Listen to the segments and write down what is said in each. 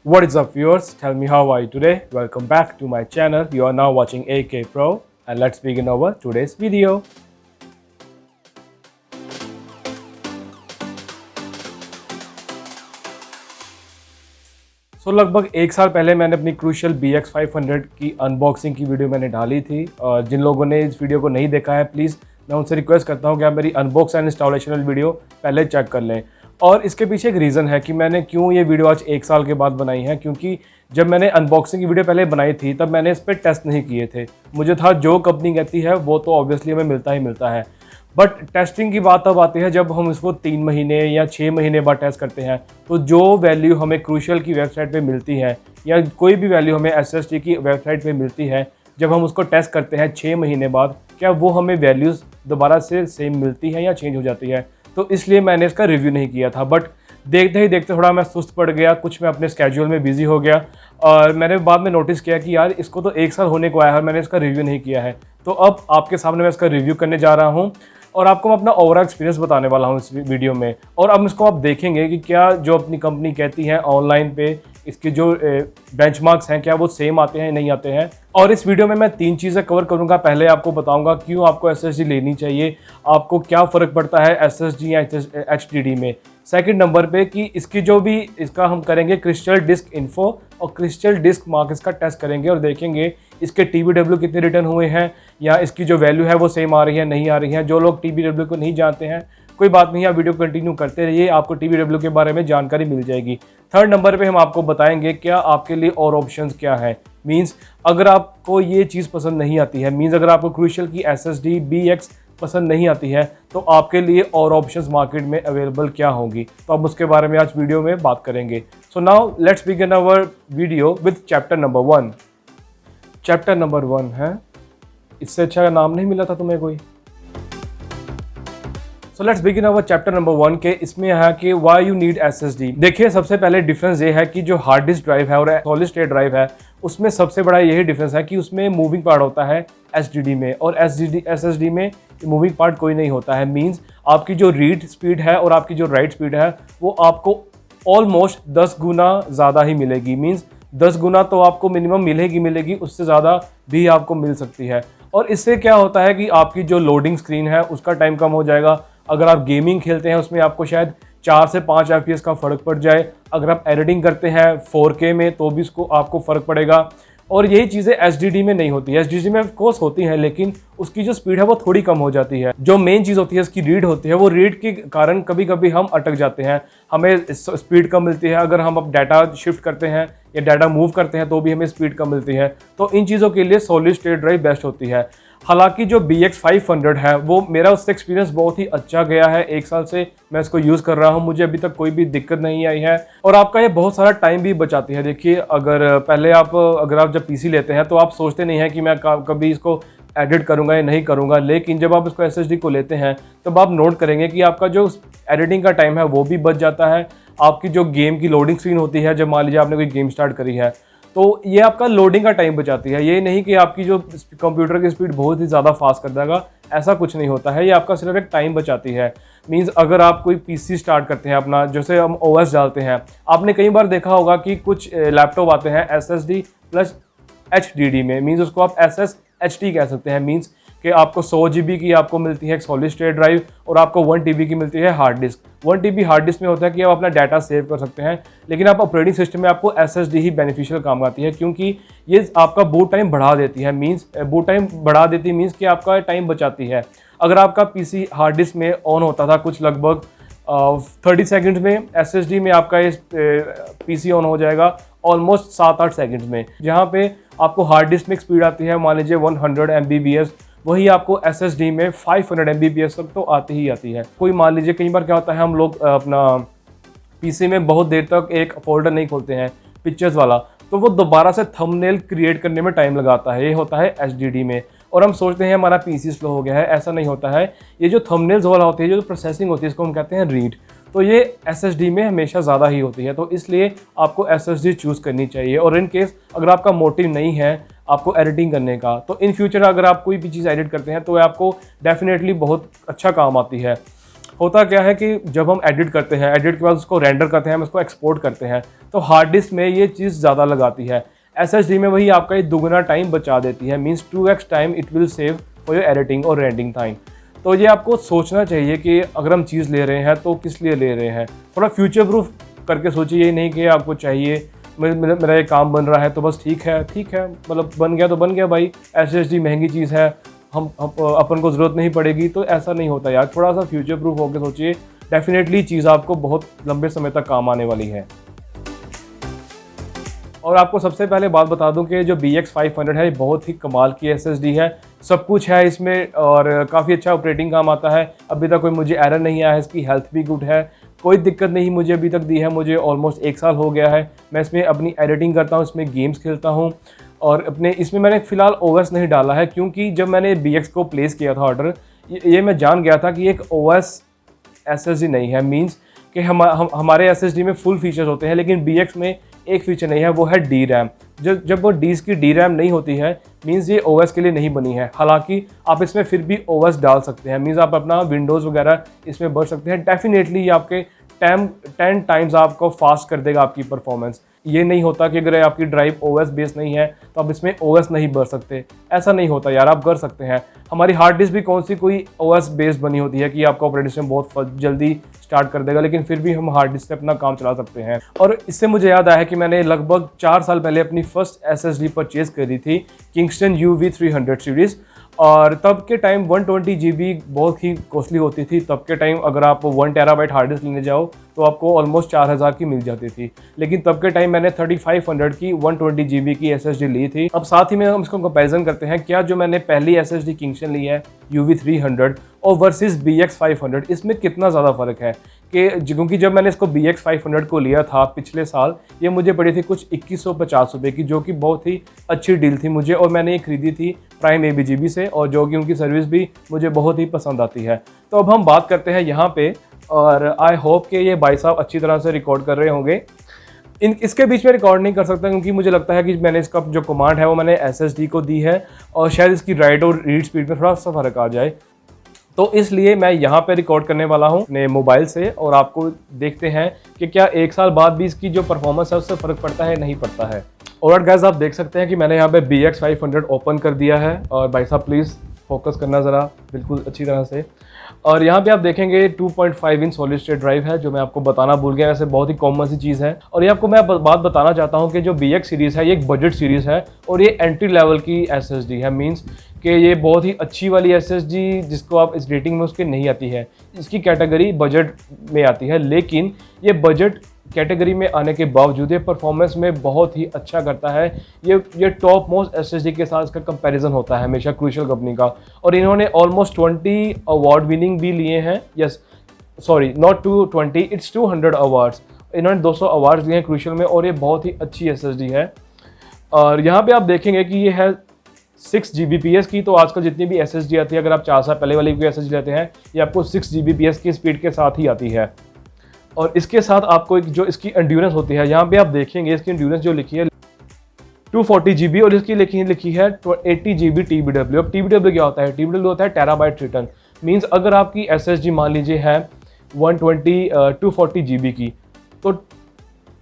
What is up viewers? Tell me how are you today? Welcome back to my channel. You are now watching AK Pro and let's begin our today's video. लगभग एक साल पहले मैंने अपनी crucial BX500 की unboxing की video मैंने डाली थी और जिन लोगों ने इस वीडियो को नहीं देखा है प्लीज़ मैं उनसे रिक्वेस्ट करता हूं कि आप मेरी अनबॉक्स एंड इंस्टॉलेशन वीडियो पहले चेक कर लें। और इसके पीछे एक रीज़न है कि मैंने क्यों ये वीडियो आज एक साल के बाद बनाई है, क्योंकि जब मैंने अनबॉक्सिंग की वीडियो पहले बनाई थी तब मैंने इस पर टेस्ट नहीं किए थे। मुझे था जो कंपनी कहती है वो तो ऑब्वियसली हमें मिलता ही मिलता है, बट टेस्टिंग की बात तब आती है जब हम इसको 3 महीने या 6 महीने बाद टेस्ट करते हैं। तो जो वैल्यू हमें क्रूशियल की वेबसाइट पे मिलती है या कोई भी वैल्यू हमें SSD की वेबसाइट पे मिलती है, जब हम उसको टेस्ट करते हैं 6 महीने बाद, क्या वो हमें वैल्यूज़ दोबारा से सेम मिलती है या चेंज हो जाती है। तो इसलिए मैंने इसका रिव्यू नहीं किया था, बट देखते ही देखते थोड़ा मैं सुस्त पड़ गया, कुछ मैं अपने स्केड्यूल में बिजी हो गया और मैंने बाद में नोटिस किया कि यार इसको तो एक साल होने को आया है, मैंने इसका रिव्यू नहीं किया है। तो अब आपके सामने मैं इसका रिव्यू करने जा रहा हूँ और आपको मैं अपना ओवरऑल एक्सपीरियंस बताने वाला हूँ इस वीडियो में। और अब इसको आप देखेंगे कि क्या जो अपनी कंपनी कहती है ऑनलाइन पे इसके जो बेंचमार्क्स हैं क्या वो सेम आते हैं नहीं आते हैं। और इस वीडियो में मैं 3 चीज़ें कवर करूंगा। पहले आपको बताऊंगा क्यों आपको SSD लेनी चाहिए, आपको क्या फ़र्क पड़ता है SSD या HDD में। सेकंड नंबर पे कि इसकी जो भी इसका हम करेंगे क्रिस्टल डिस्क इन्फो और क्रिस्टल डिस्क मार्क इसका टेस्ट करेंगे और देखेंगे इसके TBW कितने रिटर्न हुए हैं या इसकी जो वैल्यू है वो सेम आ रही है नहीं आ रही है। जो लोग TBW को नहीं जानते हैं कोई बात नहीं, आप वीडियो कंटिन्यू करते रहिए, आपको TBW के बारे में जानकारी मिल जाएगी। थर्ड नंबर पे हम आपको बताएंगे क्या आपके लिए और ऑप्शंस क्या है। मींस अगर आपको ये चीज़ पसंद नहीं आती है, मींस अगर आपको क्रूशियल की SSD BX पसंद नहीं आती है तो आपके लिए और ऑप्शंस मार्केट में अवेलेबल क्या होंगी, तो अब उसके बारे में आज वीडियो में बात करेंगे। So now let's begin our video with chapter number 1। Chapter number 1 है, इससे अच्छा नाम नहीं मिला था तुम्हें कोई। So let's begin our chapter number 1 के इसमें है कि व्हाई यू नीड SSD। देखिए सबसे पहले डिफरेंस ये है कि जो हार्ड डिस्क ड्राइव है और सॉलिड स्टेट ड्राइव है उसमें सबसे बड़ा यही डिफरेंस है कि उसमें मूविंग पार्ट होता है HDD में, और SSD में मूविंग पार्ट कोई नहीं होता है। मींस आपकी जो रीड स्पीड है और आपकी जो राइट स्पीड है वो आपको ऑलमोस्ट 10 गुना ज़्यादा ही मिलेगी। मींस 10 गुना तो आपको मिनिमम मिलेगी, उससे ज़्यादा भी आपको मिल सकती है। और इससे क्या होता है कि आपकी जो लोडिंग स्क्रीन है उसका टाइम कम हो जाएगा। अगर आप गेमिंग खेलते हैं उसमें आपको शायद 4 से 5 FPS का फ़र्क पड़ जाए। अगर आप एडिटिंग करते हैं 4K में तो भी इसको आपको फ़र्क पड़ेगा। और यही चीज़ें SSD में नहीं होती है। SSD में ऑफ कोर्स होती हैं लेकिन उसकी जो स्पीड है वो थोड़ी कम हो जाती है। जो मेन चीज़ होती है उसकी रीड होती है, वो रीड के कारण कभी कभी हम अटक जाते हैं, हमें स्पीड कम मिलती है। अगर हम अब डाटा शिफ्ट करते हैं या डाटा मूव करते हैं तो भी हमें स्पीड कम मिलती है। तो इन चीज़ों के लिए सॉलिड स्टेट ड्राइव बेस्ट होती है। हालांकि जो BX500 है वो मेरा उससे एक्सपीरियंस बहुत ही अच्छा गया है। एक साल से मैं इसको यूज़ कर रहा हूँ, मुझे अभी तक कोई भी दिक्कत नहीं आई है और आपका ये बहुत सारा टाइम भी बचाती है। देखिए अगर आप जब PC लेते हैं तो आप सोचते नहीं हैं कि मैं कभी इसको एडिट करूंगा या नहीं करूंगा, लेकिन जब आप इसको SSD को लेते हैं तब आप नोट करेंगे कि आपका जो एडिटिंग का टाइम है वो भी बच जाता है। आपकी जो गेम की लोडिंग स्क्रीन होती है, जब मान लीजिए आपने कोई गेम स्टार्ट करी है तो ये आपका लोडिंग का टाइम बचाती है। ये नहीं कि आपकी जो कंप्यूटर की स्पीड बहुत ही ज़्यादा फास्ट कर देगा, ऐसा कुछ नहीं होता है। ये आपका सिर्फ एक टाइम बचाती है। मींस अगर आप कोई PC स्टार्ट करते हैं अपना, जैसे हम OS डालते हैं, आपने कई बार देखा होगा कि कुछ लैपटॉप आते हैं SSD प्लस HDD में, मींस उसको आप SSHD कह सकते हैं। मींस कि आपको 100 GB की आपको मिलती है एक सॉलिड स्टेट ड्राइव और आपको 1 TB की मिलती है hard disk. 1 TB hard disk में होता है कि आप अपना डाटा सेव कर सकते हैं, लेकिन आप ऑपरेटिंग सिस्टम में आपको SSD ही बेनिफिशियल काम आती है क्योंकि ये आपका बूट टाइम बढ़ा देती है। मींस बूट टाइम बढ़ा देती है मींस कि आपका टाइम बचाती है। अगर आपका PC हार्ड डिस्क में ऑन होता था कुछ लगभग 30 सेकंड्स में, SSD में आपका इस PC ऑन हो जाएगा ऑलमोस्ट 7-8 सेकंड्स में। जहाँ पे आपको हार्ड डिस्क में स्पीड आती है मान लीजिए 100 MBPS, वही आपको SSD में 500 MBPS तक तो आती ही आती है। कोई मान लीजिए कई बार क्या होता है हम लोग अपना PC में बहुत देर तक एक फोल्डर नहीं खोलते हैं पिक्चर्स वाला, तो वो दोबारा से थंबनेल क्रिएट करने में टाइम लगाता है। ये होता है SSD में और हम सोचते हैं हमारा PC स्लो हो गया है, ऐसा नहीं होता है। ये जो थंबनेल्स वाला होती है, जो प्रोसेसिंग होती है, इसको हम कहते हैं रीड, तो ये SSD में हमेशा ज़्यादा ही होती है। तो इसलिए आपको SSD चूज़ करनी चाहिए। और इन केस अगर आपका मोटिव नहीं है आपको एडिटिंग करने का, तो इन फ्यूचर अगर आप कोई भी चीज़ एडिट करते हैं तो आपको डेफिनेटली बहुत अच्छा काम आती है। होता क्या है कि जब हम एडिट करते हैं, एडिट के बाद उसको रेंडर करते हैं, हम उसको एक्सपोर्ट करते हैं, तो हार्ड डिस्क में ये चीज़ ज़्यादा लगाती है। एसएसडी में वही आपका ये दुगना टाइम बचा देती है, means 2x time it will save for your editing और रेंडिंग टाइम। तो ये आपको सोचना चाहिए कि अगर हम चीज़ ले रहे हैं तो किस लिए ले रहे हैं, थोड़ा फ्यूचर प्रूफ करके सोचिए। ये नहीं कि आपको चाहिए मेरा ये काम बन रहा है तो बस ठीक है, मतलब बन गया तो बन गया भाई, एसएसडी महंगी चीज़ है, हम अपन को ज़रूरत नहीं पड़ेगी, तो ऐसा नहीं होता यार। थोड़ा सा फ्यूचर प्रूफ होकर सोचिए, डेफिनेटली चीज़ आपको बहुत लंबे समय तक काम आने वाली है। और आपको सबसे पहले बात बता दूं कि जो BX500 है ये बहुत ही कमाल की SSD है, सब कुछ है इसमें और काफ़ी अच्छा ऑपरेटिंग काम आता है। अभी तक कोई मुझे एरर नहीं आया है, इसकी हेल्थ भी गुड है, कोई दिक्कत नहीं मुझे अभी तक दी है। मुझे ऑलमोस्ट 1 साल हो गया है, मैं इसमें अपनी एडिटिंग करता हूँ, इसमें गेम्स खेलता हूँ। और अपने इसमें मैंने फ़िलहाल OS नहीं डाला है, क्योंकि जब मैंने BX को प्लेस किया था ऑर्डर, ये मैं जान गया था कि एक OS SSD नहीं है, मीन्स कि हमारे SSD में फुल फीचर्स होते हैं, लेकिन BX में एक फीचर नहीं है, वो है डी रैम। जब वो की डी रैम नहीं होती है, मीन्स ये OS के लिए नहीं बनी है। हालांकि आप इसमें फिर भी OS डाल सकते हैं, मीन्स आप अपना विंडोज़ वगैरह इसमें भर सकते हैं। डेफिनेटली ये आपके 10 टाइम्स आपको फास्ट कर देगा आपकी परफॉर्मेंस। ये नहीं होता कि अगर आपकी ड्राइव OS बेस नहीं है तो आप इसमें OS नहीं भर सकते, ऐसा नहीं होता यार, आप कर सकते हैं। हमारी हार्ड डिस्क भी कौन सी कोई OS बेस बनी होती है कि आपका ऑपरेटिंग सिस्टम बहुत जल्दी स्टार्ट कर देगा, लेकिन फिर भी हम हार्ड डिस्क से अपना काम चला सकते हैं। और इससे मुझे याद आया कि मैंने लगभग 4 साल पहले अपनी फर्स्ट SSD परचेज करी थी, किंगस्टन UV300 सीरीज़। और तब के टाइम 120 GB बहुत ही कॉस्टली होती थी। तब के टाइम अगर आप 1 टेराबाइट हार्ड डिस्क लेने जाओ तो आपको ऑलमोस्ट 4000 की मिल जाती थी, लेकिन तब के टाइम मैंने 3500 की 120 GB की SSD ली थी। अब साथ ही में हम इसको कंपैरिजन करते हैं, क्या जो मैंने पहली SSD किंगस्टन ली है UV300 और वर्सेस BX500, इसमें कितना ज़्यादा फ़र्क है। कि क्योंकि जब मैंने इसको BX500 को लिया था पिछले साल, ये मुझे पड़ी थी कुछ 2150 रुपये की, जो कि बहुत ही अच्छी डील थी मुझे, और मैंने ये खरीदी थी प्राइम ABGB से, और जो कि उनकी सर्विस भी मुझे बहुत ही पसंद आती है। तो अब हम बात करते हैं यहाँ पे, और आई होप कि ये भाई साहब अच्छी तरह से रिकॉर्ड कर रहे होंगे। इसके बीच में रिकॉर्ड नहीं कर सकता, क्योंकि मुझे लगता है कि मैंने इसका जो कमांड है वो मैंने SSD को दी है, और शायद इसकी राइट और रीड स्पीड में थोड़ा सा फ़र्क आ जाए, तो इसलिए मैं यहाँ पे रिकॉर्ड करने वाला हूँ अपने मोबाइल से। और आपको देखते हैं कि क्या 1 साल बाद भी इसकी जो परफॉर्मेंस है उससे फ़र्क पड़ता है नहीं पड़ता है। और गाइस आप देख सकते हैं कि मैंने यहाँ पे BX500 ओपन कर दिया है, और भाई साहब प्लीज़ फोकस करना ज़रा बिल्कुल अच्छी तरह से। और यहाँ पे आप देखेंगे 2.5 इंच सॉलिड स्टेट ड्राइव है, जो मैं आपको बताना भूल गया, वैसे बहुत ही कॉमन सी चीज़ है। और ये आपको मैं बात बताना चाहता हूँ कि जो BX सीरीज़ है ये एक बजट सीरीज़ है, और ये एंट्री लेवल की SSD है, मीन्स कि ये बहुत ही अच्छी वाली SSD जिसको आप इस रेटिंग में उसके नहीं आती है, इसकी कैटेगरी बजट में आती है। लेकिन ये बजट कैटेगरी में आने के बावजूद ये परफॉर्मेंस में बहुत ही अच्छा करता है। ये टॉप मोस्ट SSD के साथ इसका कंपैरिजन होता है हमेशा क्रूशियल कंपनी का, और इन्होंने ऑलमोस्ट 20 अवार्ड विनिंग भी लिए हैं। Yes sorry, not 220, it's 200 awards. इन्होंने 200 अवार्ड्स लिए हैं क्रूशियल में, और ये बहुत ही अच्छी SSD है। और यहाँ पे आप देखेंगे कि ये है 6 Gbps की। तो आजकल जितनी भी SSD आती है, अगर आप 4 साल पहले वाली कोई SSD लेते हैं, ये आपको 6 Gbps की स्पीड के साथ ही आती है। और इसके साथ आपको एक जो इसकी एंड्योरेंस होती है, यहाँ पे आप देखेंगे इसकी एंड्योरेंस जो लिखी है 240 GB, और इसकी लिखी है 80 GB TBW। अब TBW क्या होता है? TBW होता है टेराबाइट रिटर्न। मीन्स अगर आपकी SSD मान लीजिए है 240 GB की, तो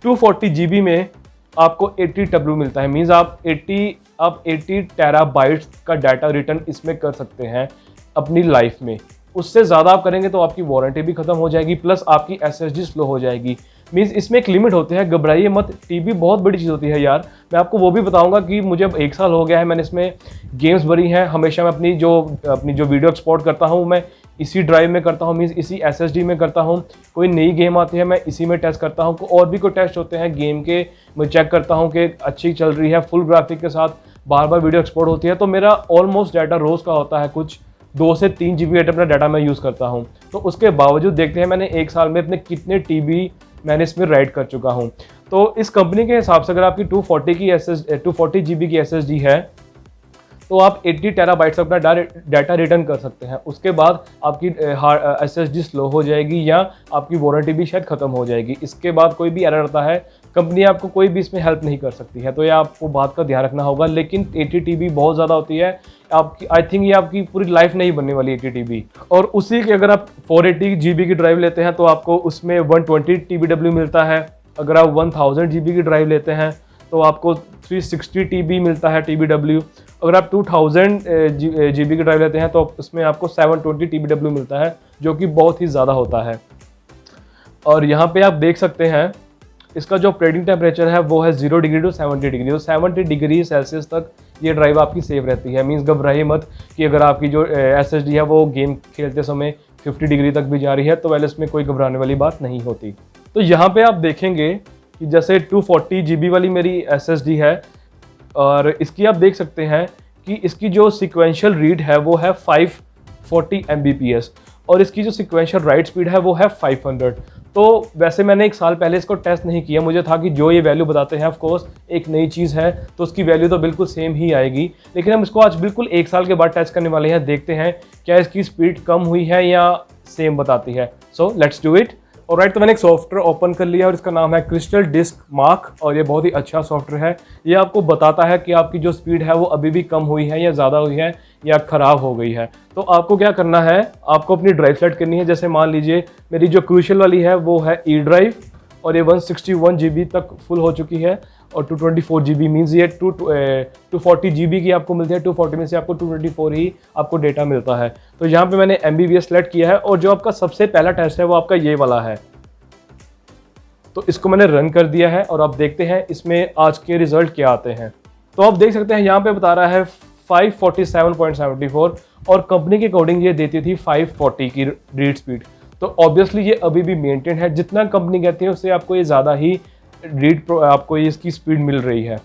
240 GB में आपको 80 TB मिलता है। मीन्स आप 80 टेराबाइट्स का डाटा रिटर्न इसमें कर सकते हैं अपनी लाइफ में। उससे ज़्यादा आप करेंगे तो आपकी वारंटी भी खत्म हो जाएगी, प्लस आपकी SSD स्लो हो जाएगी। मीन्स इसमें एक लिमिट होती है, घबराइए मत। TB बहुत बड़ी चीज़ होती है यार। मैं आपको वो भी बताऊंगा कि मुझे अब 1 साल हो गया है, मैंने इसमें गेम्स भरी हैं। हमेशा मैं अपनी जो वीडियो एक्सपोर्ट करता हूँ मैं इसी ड्राइव में करता हूँ, मीन्स इसी SSD में करता हूँ। कोई नई गेम आती है मैं इसी में टेस्ट करता हूँ, और भी कोई टेस्ट होते हैं गेम के, मैं चेक करता हूँ कि अच्छी चल रही है, फुल ग्राफिक के साथ बार बार वीडियो एक्सपोर्ट होती है। तो मेरा ऑलमोस्ट डाटा रोज़ का होता है, कुछ 2 से 3 GB अपना डाटा मैं यूज़ करता हूँ। तो उसके बावजूद देखते हैं मैंने 1 साल में अपने कितने TB मैंने इसमें राइट कर चुका हूँ। तो इस कंपनी के हिसाब से अगर आपकी 240 GB की SSD है, तो आप 80 टेराबाइट्स अपना डाटा रिटर्न कर सकते हैं। उसके बाद आपकी SSD स्लो हो जाएगी, या आपकी वारंटी भी शायद ख़त्म हो जाएगी। इसके बाद कोई भी एरर आता है कंपनी आपको कोई भी इसमें हेल्प नहीं कर सकती है, तो ये आपको बात का ध्यान रखना होगा। लेकिन 80 TB बहुत ज़्यादा होती है आपकी, आई थिंक ये आपकी पूरी लाइफ नहीं बनने वाली 80 TB। और उसी के अगर आप 480 GB की ड्राइव लेते हैं तो आपको उसमें 120 TBW मिलता है। अगर आप 1000 GB की ड्राइव लेते हैं तो आपको 360 TB मिलता है TBW। अगर आप 2000 GB की ड्राइव लेते हैं तो उसमें आपको 720 TBW मिलता है, जो कि बहुत ही ज़्यादा होता है। और यहाँ पे आप देख सकते हैं इसका जो ऑपरेटिंग टेम्परेचर है वो है 0 डिग्री टू 70 डिग्री। तो 70 डिग्री सेल्सियस तक ये ड्राइव आपकी सेफ रहती है। मींस घबराइए मत कि अगर आपकी जो SSD है वो गेम खेलते समय 50 डिग्री तक भी जा रही है, तो वेल इसमें कोई घबराने वाली बात नहीं होती। तो यहाँ पे आप देखेंगे कि जैसे 240 GB वाली मेरी SSD है, और इसकी आप देख सकते हैं कि इसकी जो सिक्वेंशियल रीड है वो है 540 Mbps, और इसकी जो सिक्वेंशियल राइट स्पीड है वो है 500। तो वैसे मैंने एक साल पहले इसको टेस्ट नहीं किया, मुझे था कि जो ये वैल्यू बताते हैं ऑफ कोर्स एक नई चीज़ है तो उसकी वैल्यू तो बिल्कुल सेम ही आएगी, लेकिन हम इसको आज बिल्कुल एक साल के बाद टेस्ट करने वाले हैं। देखते हैं क्या इसकी स्पीड कम हुई है या सेम बताती है। So let's do it. Alright, तो मैंने एक सॉफ्टवेयर ओपन कर लिया और इसका नाम है क्रिस्टल डिस्क मार्क, और ये बहुत ही अच्छा सॉफ्टवेयर है। ये आपको बताता है कि आपकी जो स्पीड है वो अभी भी कम हुई है या ज़्यादा हुई है या ख़राब हो गई है। तो आपको क्या करना है, आपको अपनी ड्राइव सेलेक्ट करनी है। जैसे मान लीजिए मेरी जो क्रूशियल वाली है वो है ई ड्राइव, और ये 161 GB तक फुल हो चुकी है, और 224 GB मीन्स ये 240 GB की आपको मिलती है। 240 में से आपको 224 ही आपको डेटा मिलता है। तो यहाँ पे मैंने MBBS सेलेक्ट किया है, और जो आपका सबसे पहला टेस्ट है वो आपका ये वाला है। तो इसको मैंने रन कर दिया है, और आप देखते हैं इसमें आज के रिजल्ट क्या आते हैं। तो आप देख सकते हैं यहाँ पे बता रहा है 547.74, और कंपनी के अकॉर्डिंग ये देती थी 540 की रीड स्पीड। तो ऑब्वियसली ये अभी भी मेंटेन है, जितना कंपनी कहती है उससे आपको ये ज़्यादा ही आपको ये इसकी स्पीड मिल रही है।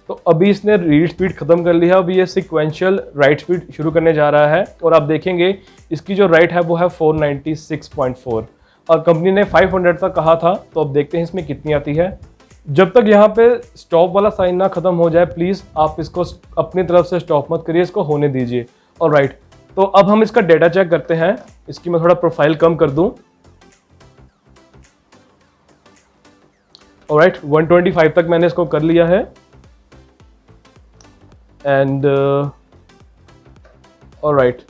तो अभी इसने रीड स्पीड खत्म कर ली है, अभी ये सिक्वेंशियल राइट स्पीड शुरू करने जा रहा है, और आप देखेंगे इसकी जो राइट है वो है 496.4, और कंपनी ने 500 तक कहा था। तो अब देखते हैं इसमें कितनी आती है। जब तक यहाँ पे स्टॉप वाला साइन ना खत्म हो जाए, प्लीज़ आप इसको अपनी तरफ से स्टॉप मत करिए, इसको होने दीजिए। ऑलराइट, तो अब हम इसका डेटा चेक करते हैं। इसकी मैं थोड़ा प्रोफाइल कम कर दूं। ऑलराइट, 125 तक मैंने इसको कर लिया है, एंड ऑलराइट,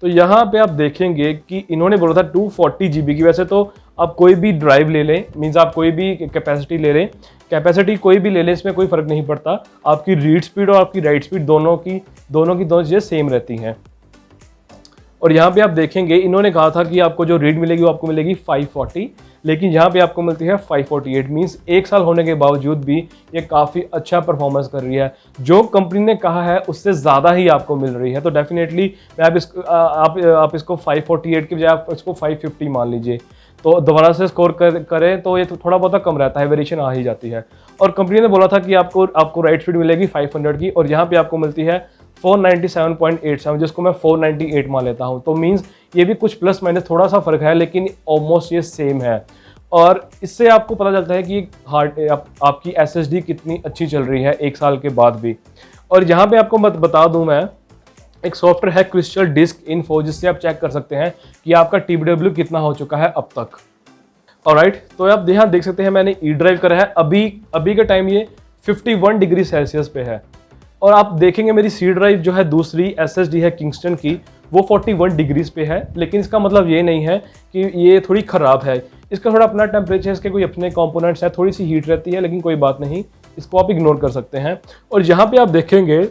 तो यहाँ पे आप देखेंगे कि इन्होंने बोला था 240 GB की। वैसे तो आप कोई भी ड्राइव ले लें, मीन्स आप कोई भी कैपेसिटी ले लें, कैपेसिटी कोई भी ले लें, इसमें कोई फ़र्क नहीं पड़ता। आपकी रीड स्पीड और आपकी राइट स्पीड दोनों चीज़ें सेम रहती हैं। और यहाँ पे आप देखेंगे इन्होंने कहा था कि आपको जो रीड मिलेगी वो आपको मिलेगी 540, लेकिन यहाँ पे आपको मिलती है 548। मीन्स एक साल होने के बावजूद भी ये काफ़ी अच्छा परफॉर्मेंस कर रही है। जो कंपनी ने कहा है उससे ज़्यादा ही आपको मिल रही है। तो डेफिनेटली मैं आप इसको 548 की बजाय आप इसको 550 मान लीजिए। तो दोबारा से स्कोर करें तो ये थोड़ा बहुत कम रहता है, वेरिएशन आ ही जाती है। और कंपनी ने बोला था कि आपको राइट स्पीड मिलेगी 500 की, और यहाँ पे आपको मिलती है 497.87, जिसको मैं 498 मान लेता हूँ। तो मीन्स ये भी कुछ प्लस माइनस थोड़ा सा फर्क है, लेकिन ऑलमोस्ट ये सेम है। और इससे आपको पता चलता है कि आपकी SSD कितनी अच्छी चल रही है एक साल के बाद भी। और यहाँ पे आपको बता दूँ मैं, एक सॉफ्टवेयर है क्रिस्टल डिस्क इन्फो, जिससे आप चेक कर सकते हैं कि आपका TBW कितना हो चुका है अब तक। ऑलराइट, तो आप यहाँ देख सकते हैं मैंने ई ड्राइव करा है, अभी के टाइम ये 51 डिग्री सेल्सियस पे है। और आप देखेंगे मेरी सी ड्राइव जो है दूसरी SSD है किंगस्टन की, वो 41 डिग्रीज पे है। लेकिन इसका मतलब ये नहीं है कि ये थोड़ी ख़राब है, इसका थोड़ा अपना टेम्परेचर, इसके कोई अपने कंपोनेंट्स है, थोड़ी सी हीट रहती है, लेकिन कोई बात नहीं, इसको आप इग्नोर कर सकते हैं। और यहाँ पे आप देखेंगे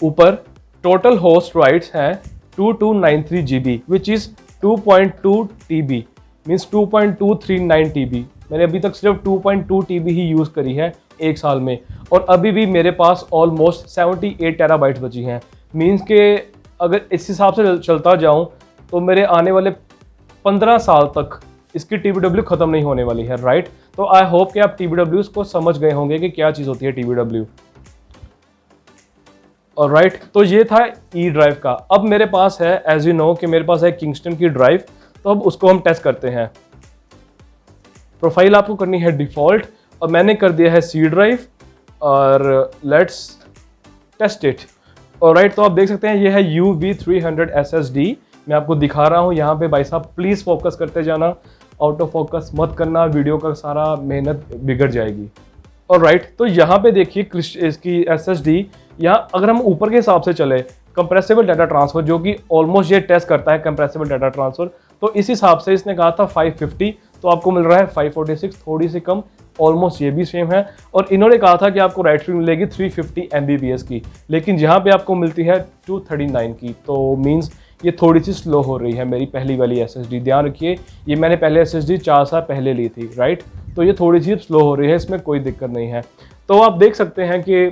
ऊपर टोटल होस्ट राइट्स हैं 2293 GB, which is 2.2 TB, means 2.239 TB। मैंने अभी तक सिर्फ 2.2 TB ही यूज़ करी है एक साल में, और अभी भी मेरे पास ऑलमोस्ट 78 टेराबाइट्स बची हैं। मीन्स के अगर इस हिसाब से चलता जाऊं तो मेरे आने वाले 15 साल तक इसकी TBW ख़त्म नहीं होने वाली है। राइट, तो आई होप कि आप TBWs को समझ गए होंगे कि क्या चीज़ होती है TBW। और राइट, तो ये था ई ड्राइव का। अब मेरे पास है, एज यू नो कि मेरे पास है किंगस्टन की ड्राइव, तो अब उसको हम टेस्ट करते हैं। प्रोफाइल आपको करनी है डिफ़ॉल्ट, और मैंने कर दिया है सी ड्राइव, और लेट्स टेस्ट इट। और राइट, तो आप देख सकते हैं ये है UV300 SSD। मैं आपको दिखा रहा हूँ यहाँ पे, भाई साहब प्लीज़ फोकस करते जाना। आउट ऑफ फोकस मत करना, वीडियो का सारा मेहनत बिगड़ जाएगी। और राइट, तो यहाँ पे देखिए इसकी SSD, यहाँ अगर हम ऊपर के हिसाब से चले कंप्रेसिबल डाटा ट्रांसफर, जो कि ऑलमोस्ट ये टेस्ट करता है कंप्रेसिबल डाटा ट्रांसफर, तो इस हिसाब से इसने कहा था 550, तो आपको मिल रहा है 546, थोड़ी सी कम, ऑलमोस्ट ये भी सेम है। और इन्होंने कहा था कि आपको राइट स्पीड मिलेगी 350 Mbps की, लेकिन यहाँ पे आपको मिलती है 239 की, तो मीन्स ये थोड़ी सी स्लो हो रही है मेरी पहली वाली SSD। ध्यान रखिए, ये मैंने पहले SSD 4 साल पहले ली थी, राइट, तो ये थोड़ी सी स्लो हो रही है, इसमें कोई दिक्कत नहीं है। तो आप देख सकते हैं कि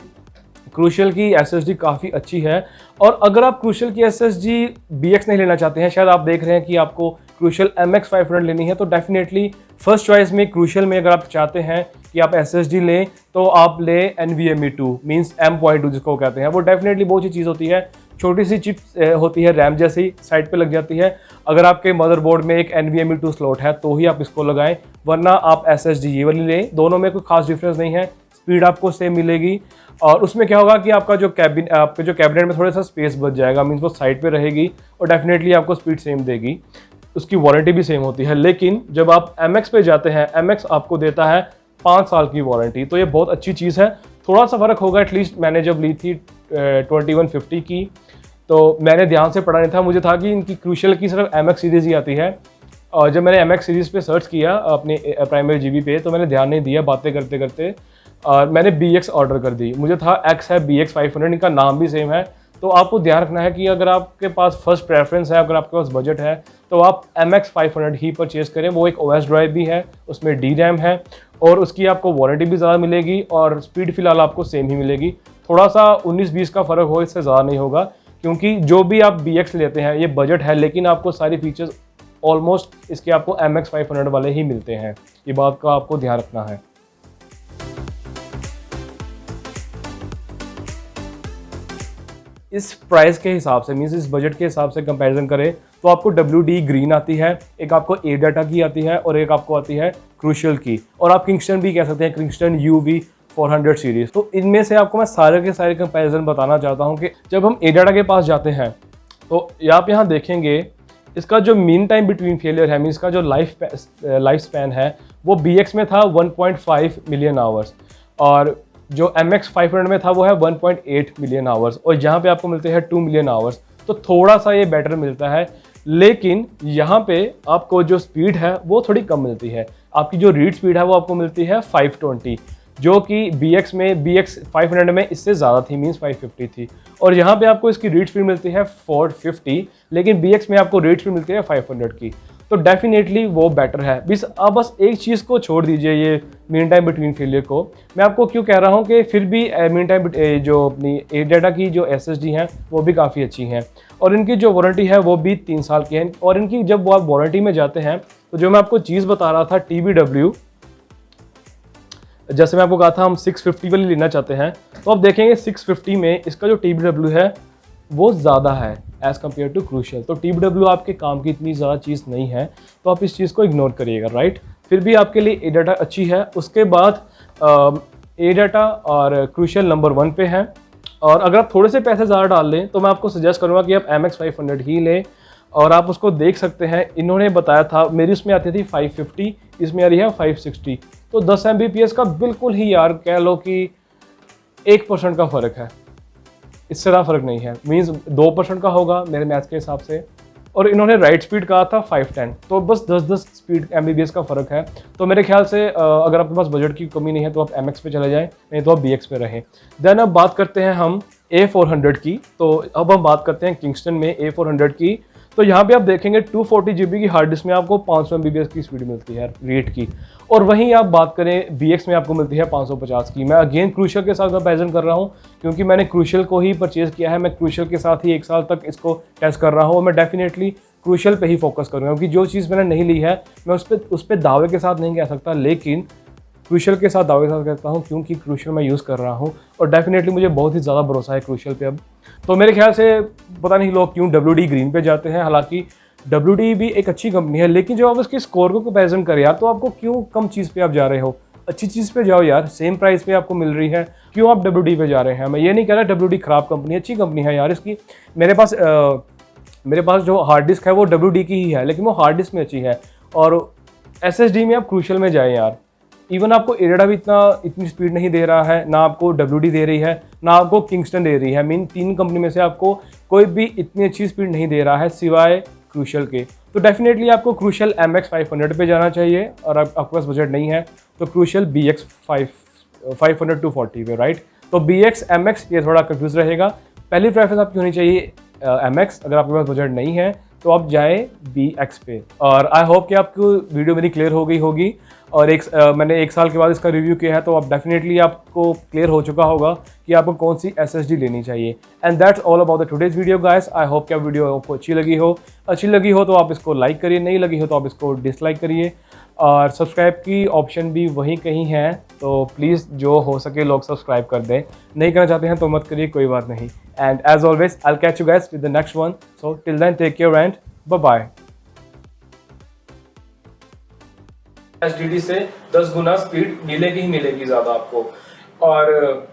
क्रूशियल की SSD काफ़ी अच्छी है। और अगर आप क्रूशियल की SSD BX नहीं लेना चाहते हैं, शायद आप देख रहे हैं कि आपको क्रूशियल MX500 लेनी है, तो डेफिनेटली फर्स्ट चॉइस में क्रूशियल में अगर आप चाहते हैं कि आप SSD लें तो आप लें NVMe 2 मीन्स M.2 जिसको कहते हैं। वो डेफिनेटली बहुत सी चीज़ होती है, छोटी सी चिप होती है, रैम जैसी साइड पे लग जाती है। अगर आपके मदरबोर्ड में एक NVMe 2 स्लॉट है तो ही आप इसको लगाएं, वरना आप SSD ये वाली लें। दोनों में कोई खास डिफरेंस नहीं है, स्पीड आपको सेम मिलेगी। और उसमें क्या होगा कि आपका जो कैबिनेट में थोड़ा सा स्पेस बच जाएगा, मीन्स वो साइड पे रहेगी और डेफिनेटली आपको स्पीड सेम देगी, उसकी वारंटी भी सेम होती है। लेकिन जब आप MX पे जाते हैं, MX आपको देता है 5 साल की वारंटी, तो ये बहुत अच्छी चीज़ है। थोड़ा सा फ़र्क होगा, एटलीस्ट मैंने जब ली थी 2150 की, तो मैंने ध्यान से पढ़ा नहीं था, मुझे था कि इनकी क्रूशियल की सिर्फ MX सीरीज़ ही आती है। और जब मैंने MX सीरीज़ पे सर्च किया अपने प्राइमरी GB पे, तो मैंने ध्यान नहीं दिया, बातें करते करते और मैंने BX ऑर्डर कर दी। मुझे था X है, BX 500, इनका नाम भी सेम है। तो आपको ध्यान रखना है कि अगर आपके पास फर्स्ट प्रेफरेंस है, अगर आपके पास बजट है, तो आप MX 500 ही परचेज़ करें। वो एक OS ड्राइव भी है, उसमें DRAM है और उसकी आपको वारंटी भी ज़्यादा मिलेगी और स्पीड फ़िलहाल आपको सेम ही मिलेगी। थोड़ा सा 19-20 का फ़र्क हो, इससे ज़्यादा नहीं होगा, क्योंकि जो भी आप BX लेते हैं ये बजट है, लेकिन आपको सारी फीचर्स ऑलमोस्ट इसके आपको MX 500 वाले ही मिलते हैं। ये बात का आपको ध्यान रखना है। इस प्राइस के हिसाब से, मीन्स इस बजट के हिसाब से कंपैरिजन करें तो आपको WD ग्रीन आती है, एक आपको A-डाटा की आती है और एक आपको आती है क्रूशियल की, और आप किंगस्टन भी कह सकते हैं, किंगस्टन UV 400 सीरीज़। तो इनमें से आपको मैं सारे के सारे कंपैरिजन बताना चाहता हूं कि जब हम A-डाटा के पास जाते हैं तो आप यहाँ देखेंगे इसका जो मीन टाइम बिटवीन फेलियर है, मीन इसका जो लाइफ स्पैन है, वो BX में था 1.5 मिलियन आवर्स और जो MX 500 में था वो है 1.8 मिलियन आवर्स, और यहाँ पे आपको मिलते हैं 2 मिलियन आवर्स। तो थोड़ा सा ये बेटर मिलता है, लेकिन यहाँ पे आपको जो स्पीड है वो थोड़ी कम मिलती है। आपकी जो रीड स्पीड है वो आपको मिलती है 520, जो कि BX 500 में इससे ज़्यादा थी, मीन्स 550 थी। और यहाँ पे आपको इसकी रीड स्पीड मिलती है 450, लेकिन BX में आपको रीड स्पीड मिलती है 500 की, तो डेफिनेटली वो बेटर है। बस एक चीज़ को छोड़ दीजिए, ये मीन टाइम बिटवीन फेलियर को। मैं आपको क्यों कह रहा हूँ कि फिर भी मीन टाइम जो अपनी A-डाटा की जो SSD हैं वो भी काफ़ी अच्छी हैं, और इनकी जो वारंटी है वो भी 3 साल की है। और इनकी जब वो आप वारंटी में जाते हैं तो जो मैं आपको चीज़ बता रहा था TBW, जैसे मैं आपको कहा था हम 650 वाली लेना चाहते हैं, तो आप देखेंगे 650 में इसका जो TBW है वो ज़्यादा है एज़ कम्पेयर टू क्रूशियल। तो TBW आपके काम की इतनी ज़्यादा चीज़ नहीं है, तो आप इस चीज़ को इग्नोर करिएगा, राइट। फिर भी आपके लिए A-डाटा अच्छी है। उसके बाद A-डाटा और क्रूशियल नंबर 1 पे है। और अगर आप थोड़े से पैसे ज़्यादा डाल लें तो मैं आपको सजेस्ट करूँगा कि आप MX 500 ही लें, और आप उसको देख सकते हैं। इन्होंने बताया था, मेरी उसमें आती थी 550, इसमें आ रही है 560, तो 10 Mbps का बिल्कुल ही यार कह लो कि 1% का फ़र्क है, इससे ज़्यादा फ़र्क नहीं है, मीन्स 2% का होगा मेरे मैथ्स के हिसाब से। और इन्होंने राइट स्पीड कहा था 510, तो बस 10 स्पीड Mbps का फ़र्क है। तो मेरे ख्याल से अगर आपके पास बजट की कमी नहीं है तो आप MX पे चले जाएं, नहीं तो आप BX पे रहें। देन अब बात करते हैं हम A400 की। तो अब हम बात करते हैं किंगस्टन में A400 की। तो यहाँ पे आप देखेंगे 240 GB की हार्ड डिस्क में आपको 500 Mbps की स्पीड मिलती है रीड की, और वहीं आप बात करें BX में आपको मिलती है 550 की। मैं अगेन क्रूशियल के साथ कंपैरिजन कर रहा हूँ, क्योंकि मैंने क्रूशियल को ही परचेज़ किया है। मैं क्रूशियल के साथ ही 1 साल तक इसको टेस्ट कर रहा हूँ, और मैं डेफिनेटली क्रूशियल पे ही फोकस करूँगा, क्योंकि जो चीज़ मैंने नहीं ली है मैं उस पर दावे के साथ नहीं कह सकता, लेकिन क्रूशियल के साथ दावे के साथ कहता हूँ, क्योंकि क्रूशियल मैं यूज़ कर रहा हूँ और डेफिनेटली मुझे बहुत ही ज़्यादा भरोसा है क्रूशियल पे अब। तो मेरे ख्याल से पता नहीं लोग क्यों WD ग्रीन पे जाते हैं, हालांकि WD भी एक अच्छी कंपनी है, लेकिन जब आप उसके स्कोर को कंपैरिजन करें यार, तो आपको क्यों कम चीज़ पे आप जा रहे हो? अच्छी चीज़ पे जाओ यार, सेम प्राइस पे आपको मिल रही है, क्यों आप WD पे जा रहे हैं? मैं ये नहीं कह रहा WD ख़राब कंपनी है, अच्छी कंपनी है यार इसकी। मेरे पास जो हार्ड डिस्क है वो WD की ही है, लेकिन वो हार्ड डिस्क में अच्छी है, और SSD में आप क्रूशल में जाएं यार, इवन आपको एरेडा भी इतनी स्पीड नहीं दे रहा है, ना आपको WD दे रही है, ना आपको किंगस्टन दे रही है। मीन 3 कंपनी में से आपको कोई भी इतनी अच्छी स्पीड नहीं दे रहा है सिवाय क्रूशल के। तो डेफिनेटली आपको क्रूशल MX 500 पे जाना चाहिए, और आपके पास बजट नहीं है तो क्रूशल BX 500 240 पे, राइट। तो BX MX ये थोड़ा कंफ्यूज रहेगा। पहली प्रेफरेंस आपकी होनी चाहिए MX। अगर आपके पास बजट नहीं है तो आप जाए BX पे। और आई होप कि आपको वीडियो मेरी क्लियर हो गई होगी, और मैंने 1 साल के बाद इसका रिव्यू किया है, तो आप डेफिनेटली आपको क्लियर हो चुका होगा कि आपको कौन सी SSD लेनी चाहिए। And that's all about the today's video guys. I hope कि आप वीडियो आपको अच्छी लगी हो तो आप इसको लाइक करिए, नहीं लगी हो तो आप इसको डिसलाइक करिए, और सब्सक्राइब की ऑप्शन भी वहीं कहीं है, तो प्लीज़ जो हो सके लोग सब्सक्राइब कर दें। नहीं करना चाहते हैं तो मत करिए, कोई बात नहीं। And as always I will catch you guys with the next one. So till then take care and bye bye. SSD से 10 गुना स्पीड मिलेगी ही मिलेगी ज़्यादा आपको। और